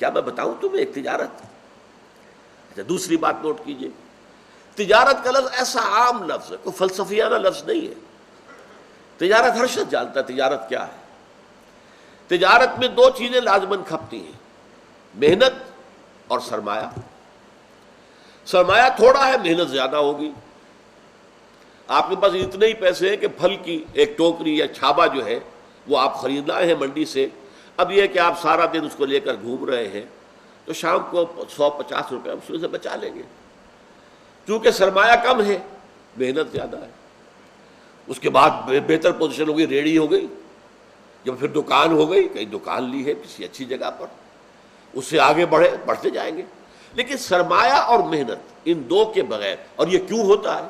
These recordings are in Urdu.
کیا میں بتاؤں تمہیں ایک تجارت؟ اچھا دوسری بات نوٹ کیجئے، تجارت کا لفظ ایسا عام لفظ ہے، کوئی فلسفیانہ لفظ نہیں ہے. تجارت ہر شخص جانتا ہے تجارت کیا ہے. تجارت میں دو چیزیں لازماً کھپتی ہیں، محنت اور سرمایہ. سرمایہ تھوڑا ہے، محنت زیادہ ہوگی. آپ کے پاس اتنے ہی پیسے ہیں کہ پھل کی ایک ٹوکری یا چھابا جو ہے وہ آپ خرید لائے ہیں منڈی سے. اب یہ کہ آپ سارا دن اس کو لے کر گھوم رہے ہیں تو شام کو 150 روپے اس میں سے بچا لیں گے. چونکہ سرمایہ کم ہے، محنت زیادہ ہے. اس کے بعد بہتر پوزیشن ہو گئی، ریڑھی ہو گئی، جب پھر دکان ہو گئی، کہیں دکان لی ہے کسی اچھی جگہ پر، اس سے آگے بڑھتے جائیں گے. لیکن سرمایہ اور محنت ان دو کے بغیر، اور یہ کیوں ہوتا ہے؟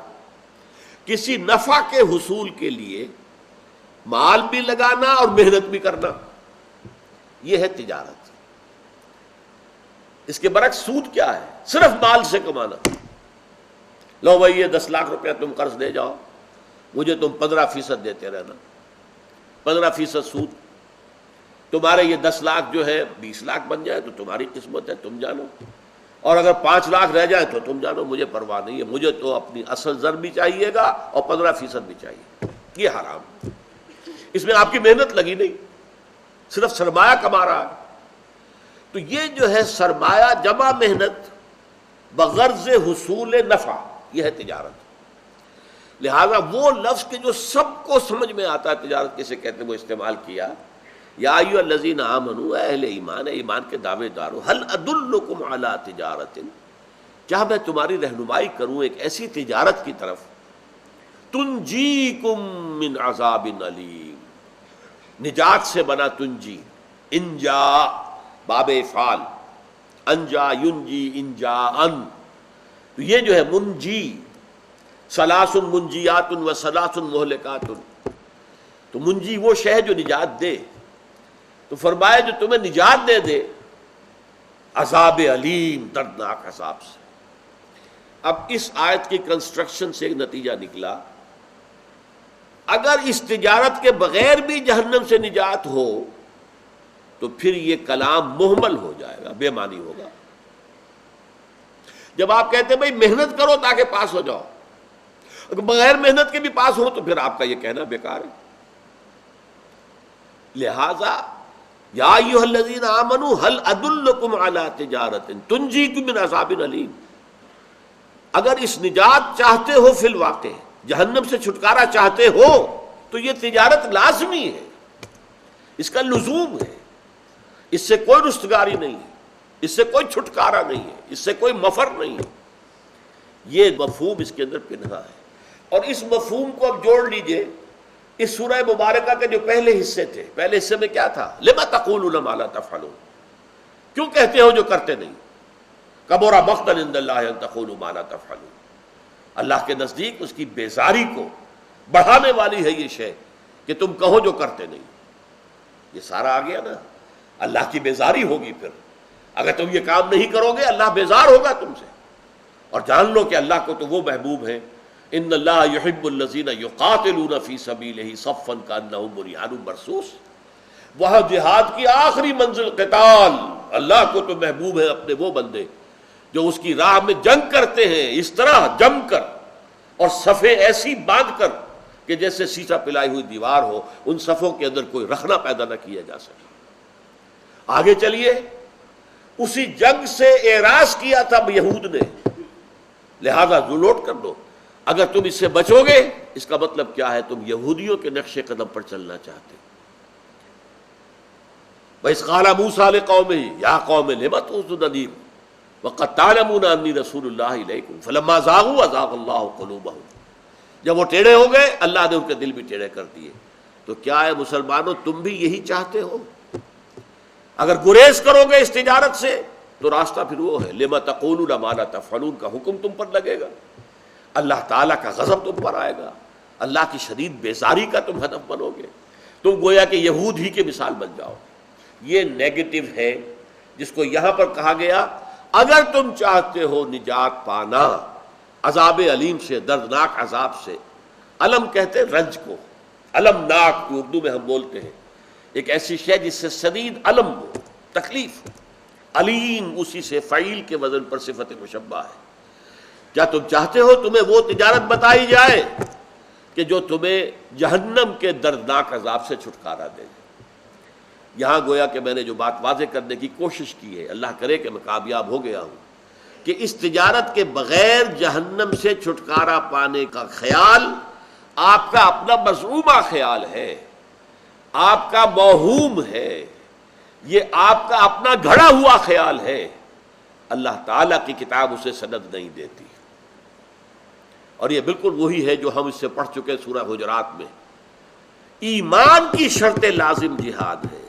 کسی نفع کے حصول کے لیے مال بھی لگانا اور محنت بھی کرنا، یہ ہے تجارت. اس کے برعکس سود کیا ہے؟ صرف مال سے کمانا. لو بھائی یہ 10 لاکھ روپیہ تم قرض دے جاؤ، مجھے تم 15% دیتے رہنا، 15% سود. تمہارے یہ 10 لاکھ جو ہے 20 لاکھ بن جائے تو تمہاری قسمت ہے، تم جانو. اور اگر 5 لاکھ رہ جائے تو تم جانو، مجھے پرواہ نہیں ہے، مجھے تو اپنی اصل زر بھی چاہیے گا اور 15% بھی چاہیے. یہ حرام. اس میں آپ کی محنت لگی نہیں، صرف سرمایہ کما رہا ہے. تو یہ جو ہے سرمایہ جمع محنت بغرض حصول نفع، یہ ہے تجارت. لہذا وہ لفظ کے جو سب کو سمجھ میں آتا ہے تجارت کسے کہتے ہیں وہ استعمال کیا. یا ایھا الذین آمنوا، اے اہل ایمان، ایمان کے دعوے دارو، هل ادلکم علی تجارت، کیا میں تمہاری رہنمائی کروں ایک ایسی تجارت کی طرف، تنجیکم من عذاب علیم. نجات سے بنا تنجی، انجا باب افعال، انجا ینجی انجاءن. تو یہ جو ہے منجی، ثلاث منجیات و ثلاث مہلکات. تو منجی وہ شے ہے جو نجات دے. تو فرمایا جو تمہیں نجات دے دے عذاب علیم، دردناک عذاب سے. اب اس آیت کی کنسٹرکشن سے ایک نتیجہ نکلا، اگر اس تجارت کے بغیر بھی جہنم سے نجات ہو تو پھر یہ کلام مہمل ہو جائے گا، بے معنی ہوگا. جب آپ کہتے ہیں بھئی محنت کرو تاکہ پاس ہو جاؤ، اگر بغیر محنت کے بھی پاس ہو تو پھر آپ کا یہ کہنا بیکار ہے. لہذا یا ایھا الذین آمنوا هل ادلکم علی تجارت تنجیکم من عذاب علیم. اگر اس نجات چاہتے ہو فی الواقع، جہنم سے چھٹکارا چاہتے ہو تو یہ تجارت لازمی ہے، اس کا لزوم ہے، اس سے کوئی رستگاری نہیں ہے، اس سے کوئی چھٹکارا نہیں ہے، اس سے کوئی مفر نہیں ہے. یہ مفہوم اس کے اندر پنہا ہے. اور اس مفہوم کو اب جوڑ لیجئے اس سورہ مبارکہ کے جو پہلے حصے تھے. پہلے حصے میں کیا تھا؟ لما تقولون ما لا تفعلون، کیوں کہتے ہو جو کرتے نہیں. کبر مقتا عند اللہ ان تقولوا ما لا تفعلون. اللہ کے نزدیک اس کی بیزاری کو بڑھانے والی ہے یہ شے کہ تم کہو جو کرتے نہیں. یہ سارا آ گیا نا، اللہ کی بیزاری ہوگی. پھر اگر تم یہ کام نہیں کرو گے اللہ بیزار ہوگا تم سے. اور جان لو کہ اللہ کو تو وہ محبوب ہے، ان اللہ یحب الذین یقاتلون فی سبیلہ صفا کانہم بنیان مرصوص. وہاں جہاد کی آخری منزل قتال. اللہ کو تو محبوب ہے اپنے وہ بندے جو اس کی راہ میں جنگ کرتے ہیں اس طرح جم کر اور صفیں ایسی باندھ کر کہ جیسے سیسا پلائی ہوئی دیوار ہو، ان صفوں کے اندر کوئی رخنہ پیدا نہ کیا جا سکے. آگے چلیے، اسی جنگ سے اعراض کیا تھا یہود نے، لہذا نوٹ کر دو اگر تم اس سے بچو گے اس کا مطلب کیا ہے؟ تم یہودیوں کے نقش قدم پر چلنا چاہتے. وَإِذْ قَالَ مُوسَىٰ لِقَوْمِهِ يَا قَوْمِ لِمَ تُؤْذُونَنِي وَقَدْ تَعْلَمُونَ أَنِّي رَسُولُ اللَّهِ إِلَيْكُمْ فَلَمَّا زَاغُوا أَزَاغَ اللَّهُ قُلُوبَهُمْ. جب وہ ٹیڑھے ہو گئے اللہ نے ان کے دل بھی ٹیڑھے کر دیے. تو کیا ہے مسلمانوں، تم بھی یہی چاہتے ہو؟ اگر گریز کرو گے اس تجارت سے تو راستہ پھر وہ ہے لِمَ تَقُولُونَ مَا لَا تَفْعَلُونَ کا حکم تم پر لگے گا، اللہ تعالیٰ کا غضب تم پر آئے گا، اللہ کی شدید بیزاری کا تم ہدف بنو گے. تم گویا کہ یہود ہی کے مثال بن جاؤ. یہ نیگیٹو ہے جس کو یہاں پر کہا گیا اگر تم چاہتے ہو نجات پانا عذاب علیم سے، دردناک عذاب سے. علم کہتے ہیں رنج کو، المناک اردو میں ہم بولتے ہیں، ایک ایسی شے جس سے شدید علم ہو، تکلیف ہو. علیم اسی سے فعیل کے وزن پر صفت مشبہ ہے۔ کیا تم چاہتے ہو تمہیں وہ تجارت بتائی جائے کہ جو تمہیں جہنم کے دردناک عذاب سے چھٹکارا دے؟ یہاں گویا کہ میں نے جو بات واضح کرنے کی کوشش کی ہے، اللہ کرے کہ میں کامیاب ہو گیا ہوں، کہ اس تجارت کے بغیر جہنم سے چھٹکارا پانے کا خیال آپ کا اپنا مذمومہ خیال ہے، آپ کا موہوم ہے، یہ آپ کا اپنا گھڑا ہوا خیال ہے۔ اللہ تعالیٰ کی کتاب اسے سند نہیں دیتی، اور یہ بالکل وہی ہے جو ہم اس سے پڑھ چکے سورہ حجرات میں۔ ایمان کی شرط لازم جہاد ہے۔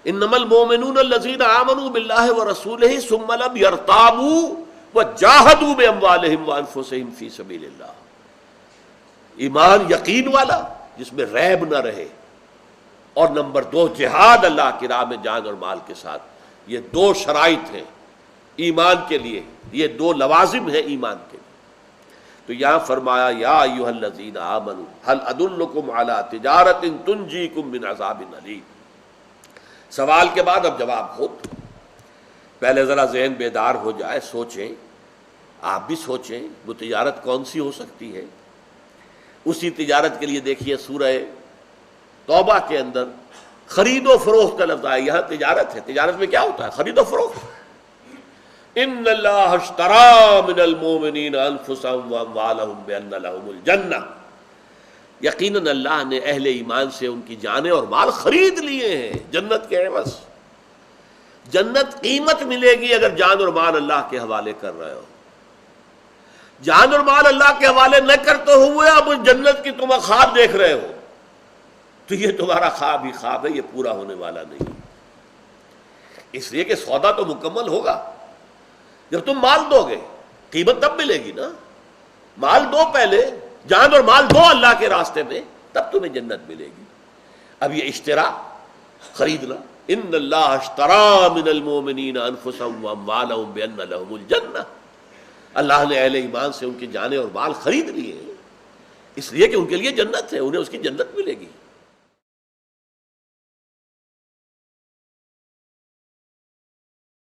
انما المؤمنون الذین آمنوا باللہ ورسولہ ثم لم یرتابوا وجاہدوا باموالہم وانفسہم فی سبیل اللہ۔ ایمان یقین والا جس میں ریب نہ رہے، اور نمبر 2 جہاد اللہ کی راہ میں جان اور مال کے ساتھ۔ یہ 2 شرائط ہیں ایمان کے لیے، یہ 2 لوازم ہیں ایمان کے لیے۔ تو یہاں فرمایا یا ایھا الذین آمنوا هل ادلکم علی تجارۃ تنجیکم من عذاب علیم۔ سوال کے بعد اب جواب خود۔ پہلے ذرا ذہن بیدار ہو جائے، سوچیں، آپ بھی سوچیں وہ تجارت کون سی ہو سکتی ہے۔ اسی تجارت کے لیے دیکھیے سورہ توبہ کے اندر خرید و فروخت کا لفظ آیا۔ یہاں تجارت ہے، تجارت میں کیا ہوتا ہے؟ خرید و فروخت۔ ان اللہ اشتری من المؤمنین انفسهم واموالهم بان لهم الجنہ۔ یقیناً اللہ نے اہل ایمان سے ان کی جانیں اور مال خرید لیے ہیں جنت کے عوض۔ جنت قیمت ملے گی اگر جان اور مال اللہ کے حوالے کر رہے ہو۔ جان اور مال اللہ کے حوالے نہ کرتے ہوئے اب جنت کی تم خواب دیکھ رہے ہو، تو یہ تمہارا خواب ہی خواب ہے، یہ پورا ہونے والا نہیں۔ اس لیے کہ سودا تو مکمل ہوگا جب تم مال دو گے، قیمت تب ملے گی نا۔ مال دو پہلے، جان اور مال دو اللہ کے راستے میں، تب تمہیں جنت ملے گی۔ اب یہ اشترا، خریدنا، ان اللہ اشتری من المؤمنین انفسهم واموالهم بان لهم الجنہ۔ اللہ نے اہل ایمان سے ان کی جانیں اور مال خرید لیے، اس لیے کہ ان کے لیے جنت ہے، انہیں اس کی جنت ملے گی۔